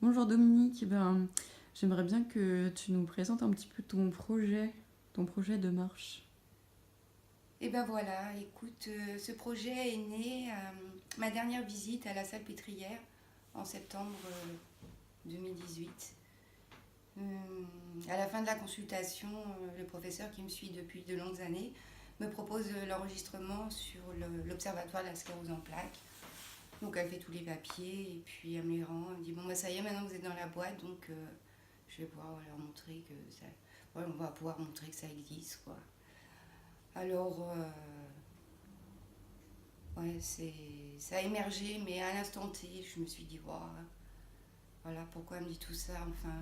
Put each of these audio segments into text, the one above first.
Bonjour Dominique, j'aimerais bien que tu nous présentes un petit peu ton projet de marche. Et ben voilà, écoute, ce projet est né à ma dernière visite à la Salpêtrière en septembre 2018. À la fin de la consultation, le professeur qui me suit depuis de longues années me propose l'enregistrement sur l'Observatoire de la sclérose en plaques. Donc elle fait tous les papiers et puis elle me les rend. Elle me dit bon bah ça y est, maintenant vous êtes dans la boîte, donc je vais pouvoir leur montrer que ça, ouais, on va pouvoir montrer que ça existe quoi. Alors ouais, ça a émergé, mais à l'instant T, je me suis dit, wow, voilà, pourquoi elle me dit tout ça, enfin.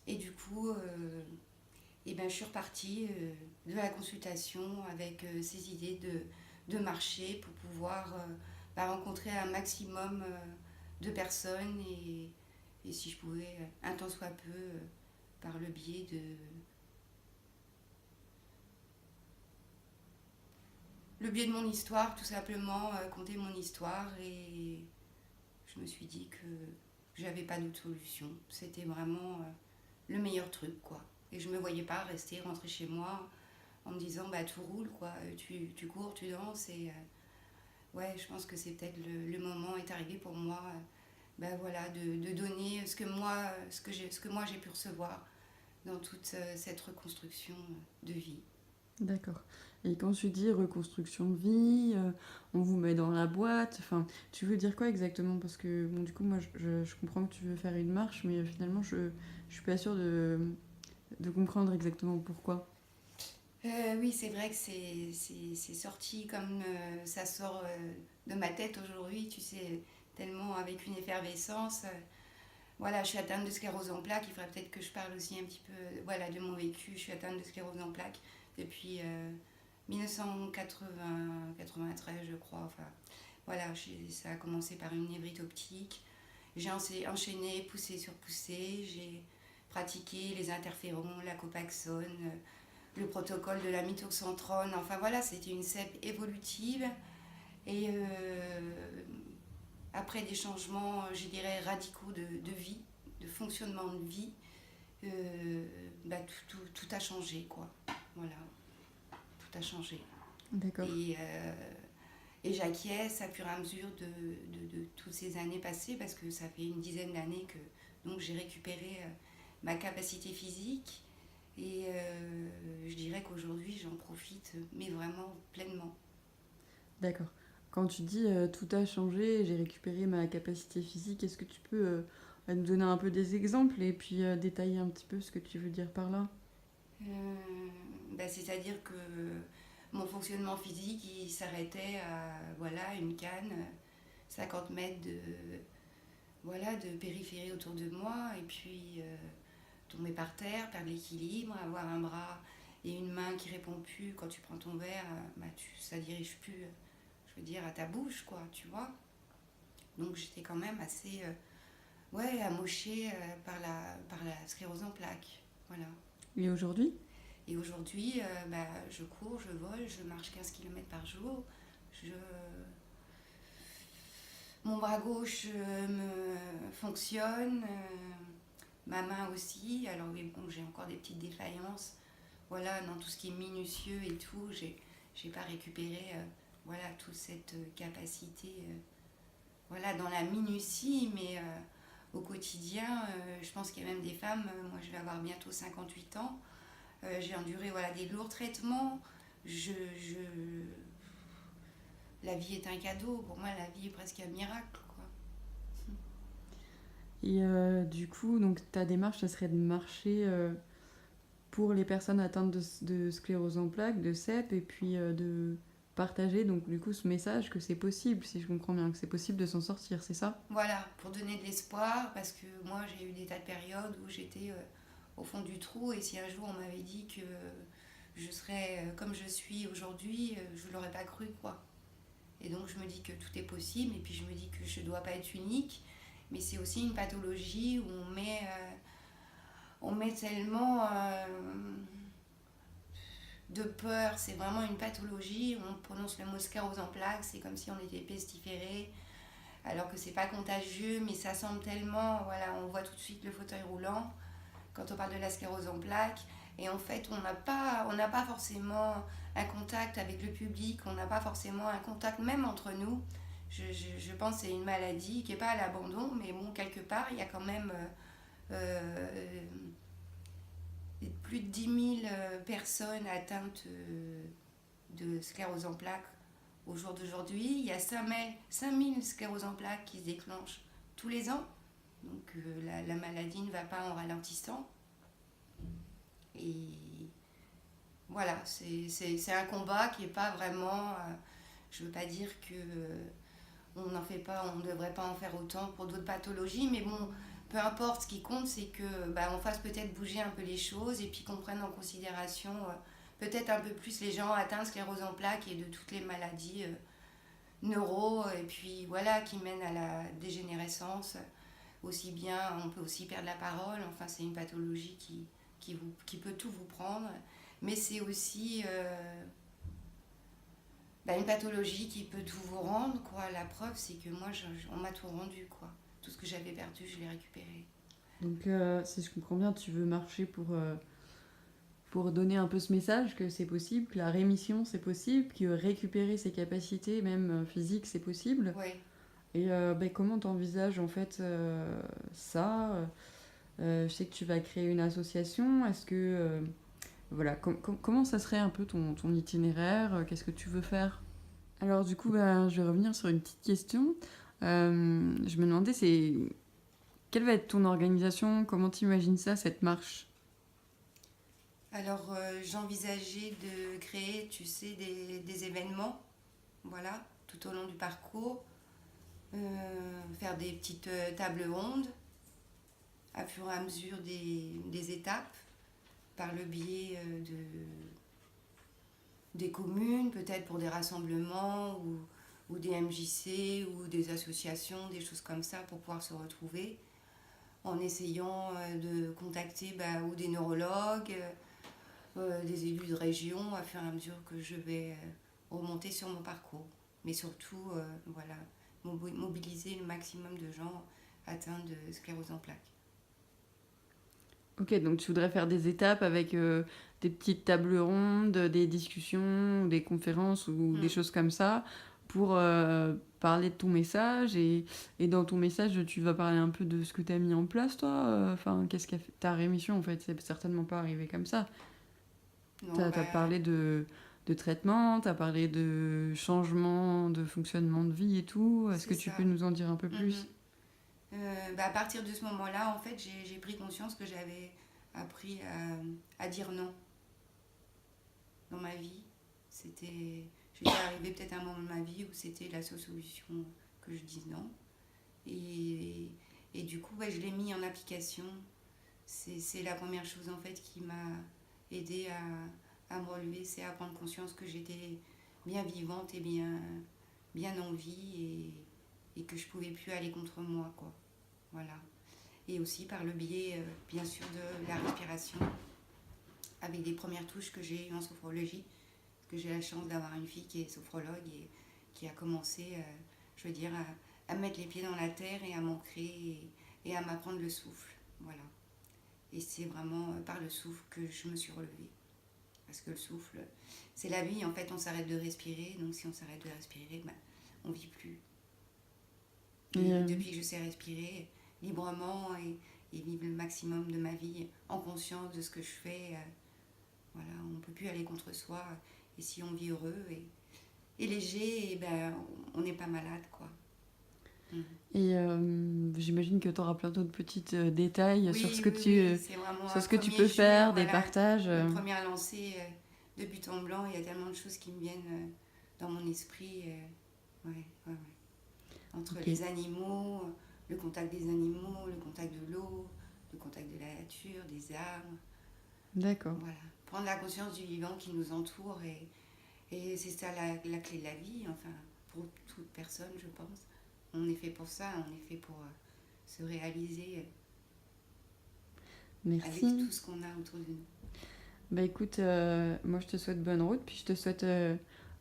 Et du coup, eh ben, je suis repartie de la consultation avec ces idées de marcher pour pouvoir rencontrer un maximum de personnes et si je pouvais, un tant soit peu, par le biais de mon histoire, tout simplement, conter mon histoire et je me suis dit que j'avais pas d'autre solution. C'était vraiment le meilleur truc, quoi. Et je me voyais pas rentrer chez moi en me disant, bah tout roule, quoi. Tu cours, tu danses et ouais, je pense que c'est peut-être le moment est arrivé pour moi, bah voilà, de donner ce que moi j'ai pu recevoir dans toute cette reconstruction de vie. D'accord. Et quand tu dis reconstruction de vie, on vous met dans la boîte, enfin, tu veux dire quoi exactement? Parce que, bon, du coup, moi, je comprends que tu veux faire une marche, mais finalement, je suis pas sûre de comprendre exactement pourquoi. Oui, c'est vrai que c'est sorti comme ça sort de ma tête aujourd'hui, tu sais, tellement avec une effervescence. Voilà, je suis atteinte de sclérose en plaques. Il faudrait peut-être que je parle aussi un petit peu voilà, de mon vécu. Je suis atteinte de sclérose en plaques depuis 1993, je crois. Enfin, voilà, ça a commencé par une névrite optique. J'ai enchaîné, poussé sur poussé. J'ai pratiqué les interférons, la copaxone, le protocole de la mitoxantrone. Enfin voilà, c'était une CEP évolutive. Et après des changements, je dirais, radicaux de vie, de fonctionnement de vie, bah, tout a changé, quoi. Voilà, tout a changé. D'accord. Et, et j'acquiesce à fur et à mesure de toutes ces années passées, parce que ça fait une dizaine d'années que donc, j'ai récupéré ma capacité physique. Et je dirais qu'aujourd'hui, j'en profite, mais vraiment pleinement. D'accord. Quand tu dis tout a changé, j'ai récupéré ma capacité physique, est-ce que tu peux nous donner un peu des exemples et puis détailler un petit peu ce que tu veux dire par là? Euh, bah, c'est-à-dire que mon fonctionnement physique, il s'arrêtait à voilà, une canne, 50 mètres voilà, de périphérie autour de moi, et puis tomber par terre, perdre l'équilibre, avoir un bras et une main qui répond plus quand tu prends ton verre, bah, ça dirige plus, je veux dire, à ta bouche, quoi, tu vois. Donc j'étais quand même assez ouais, amochée par la sclérose en plaques. Voilà. Et aujourd'hui? Et aujourd'hui, bah, je cours, je vole, je marche 15 km par jour. Je... Mon bras gauche me fonctionne, ma main aussi. Alors oui, bon, j'ai encore des petites défaillances. Voilà, dans tout ce qui est minutieux et tout, j'ai pas récupéré voilà, toute cette capacité voilà, dans la minutie, mais au quotidien, je pense qu'il y a même des femmes, moi je vais avoir bientôt 58 ans, j'ai enduré voilà, des lourds traitements. Je... La vie est un cadeau. Pour moi, la vie est presque un miracle, quoi. Et du coup, donc ta démarche, ça serait de marcher pour les personnes atteintes de sclérose en plaques, de CEP, et puis de partager donc du coup ce message que c'est possible, si je comprends bien, que c'est possible de s'en sortir, c'est ça? Voilà, pour donner de l'espoir, parce que moi, j'ai eu des tas de périodes où j'étais au fond du trou, et si un jour on m'avait dit que je serais comme je suis aujourd'hui, je ne l'aurais pas cru, quoi. Et donc, je me dis que tout est possible, et puis je me dis que je ne dois pas être unique, mais c'est aussi une pathologie où on met tellement de peur, c'est vraiment une pathologie. On prononce le mot sclérose en plaques, c'est comme si on était pestiféré. alors que c'est pas contagieux, mais ça semble tellement, voilà, on voit tout de suite le fauteuil roulant quand on parle de la sclérose en plaques. Et en fait, on n'a pas forcément un contact avec le public, on n'a pas forcément un contact même entre nous. Je pense que c'est une maladie qui n'est pas à l'abandon, mais bon, quelque part, il y a quand même plus de 10 000 personnes atteintes de sclérose en plaques au jour d'aujourd'hui. Il y a 5 000 scléroses en plaques qui se déclenchent tous les ans. Donc la maladie ne va pas en ralentissant. Et voilà, c'est un combat qui n'est pas vraiment... je ne veux pas dire que on n'en fait pas, on ne devrait pas en faire autant pour d'autres pathologies, mais bon, peu importe, ce qui compte, c'est que on fasse peut-être bouger un peu les choses et puis qu'on prenne en considération peut-être un peu plus les gens atteints de sclérose en plaques et de toutes les maladies neuro, et puis voilà, qui mènent à la dégénérescence. Aussi bien, on peut aussi perdre la parole, enfin c'est une pathologie qui peut tout vous prendre, mais c'est aussi une pathologie qui peut tout vous rendre, quoi. La preuve, c'est que moi, on m'a tout rendu, quoi. Tout ce que j'avais perdu, je l'ai récupéré. Donc, si je comprends bien, tu veux marcher pour donner un peu ce message que c'est possible, que la rémission c'est possible, que récupérer ses capacités, même physiques, c'est possible. Oui. Et comment t'envisages en fait ça Je sais que tu vas créer une association. Est-ce que voilà, comment ça serait un peu ton itinéraire Qu'est-ce que tu veux faire? Alors du coup, je vais revenir sur une petite question. Je me demandais, quelle va être ton organisation? Comment tu imagines ça, cette marche? Alors, j'envisageais de créer, tu sais, des événements, voilà, tout au long du parcours. Faire des petites tables rondes à fur et à mesure des étapes, par le biais des communes, peut-être pour des rassemblements ou des MJC ou des associations, des choses comme ça, pour pouvoir se retrouver, en essayant de contacter ou des neurologues, des élus de région, à fur et à mesure que je vais remonter sur mon parcours. Mais surtout, voilà, mobiliser le maximum de gens atteints de sclérose en plaques. Ok, donc tu voudrais faire des étapes avec des petites tables rondes, des discussions, des conférences ou des choses comme ça pour parler de ton message et dans ton message tu vas parler un peu de ce que tu as mis en place toi. Enfin, qu'est-ce qu'a fait ta rémission en fait? C'est certainement pas arrivé comme ça. Non, T'as parlé de traitement, t'as parlé de changement de fonctionnement de vie et tout. Est-ce que c'est tu ça. peux nous en dire un peu plus? À partir de ce moment-là, en fait, j'ai pris conscience que j'avais appris à dire non dans ma vie. J'étais arrivée peut-être à un moment de ma vie où c'était la seule solution que je dise non. Et du coup, je l'ai mis en application. C'est la première chose en fait qui m'a aidée à me relever, c'est à prendre conscience que j'étais bien vivante et bien en vie et que je pouvais plus aller contre moi, quoi. Voilà. Et aussi par le biais, bien sûr, de la respiration, avec des premières touches que j'ai eues en sophrologie, parce que j'ai la chance d'avoir une fille qui est sophrologue et qui a commencé, je veux dire, à mettre les pieds dans la terre et à m'ancrer et à m'apprendre le souffle. Voilà. Et c'est vraiment par le souffle que je me suis relevée. Parce que le souffle, c'est la vie, en fait, on s'arrête de respirer, donc si on s'arrête de respirer, on ne vit plus. Et depuis que je sais respirer librement et vivre le maximum de ma vie en conscience de ce que je fais, voilà, on ne peut plus aller contre soi. Et si on vit heureux et léger, on n'est pas malade, quoi. Et j'imagine que tu auras plein d'autres petits détails Oui, sur ce que oui, c'est vraiment sur un ce que tu premier peux jet, faire, des voilà, partages. une première lancée de but en blanc. Il y a tellement de choses qui me viennent dans mon esprit. Ouais. Entre Ok. les animaux, le contact des animaux, le contact de l'eau, le contact de la nature, des arbres. D'accord. Voilà. Prendre la conscience du vivant qui nous entoure et c'est ça la clé de la vie, enfin, pour toute personne, je pense. On est fait pour ça, on est fait pour se réaliser avec Merci. tout ce qu'on a autour de nous. Bah écoute, moi je te souhaite bonne route, puis je te souhaite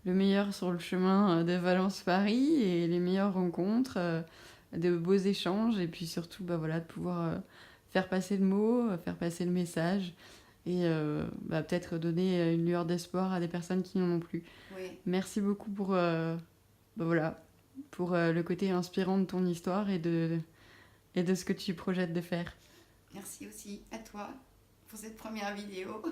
le meilleur sur le chemin de Valence-Paris et les meilleures rencontres, de beaux échanges et puis surtout bah, voilà, de pouvoir faire passer le mot, faire passer le message et bah, peut-être donner une lueur d'espoir à des personnes qui n'en ont plus. Oui, Merci beaucoup pour, bah, voilà, pour le côté inspirant de ton histoire et de ce que tu projettes de faire. merci aussi à toi pour cette première vidéo.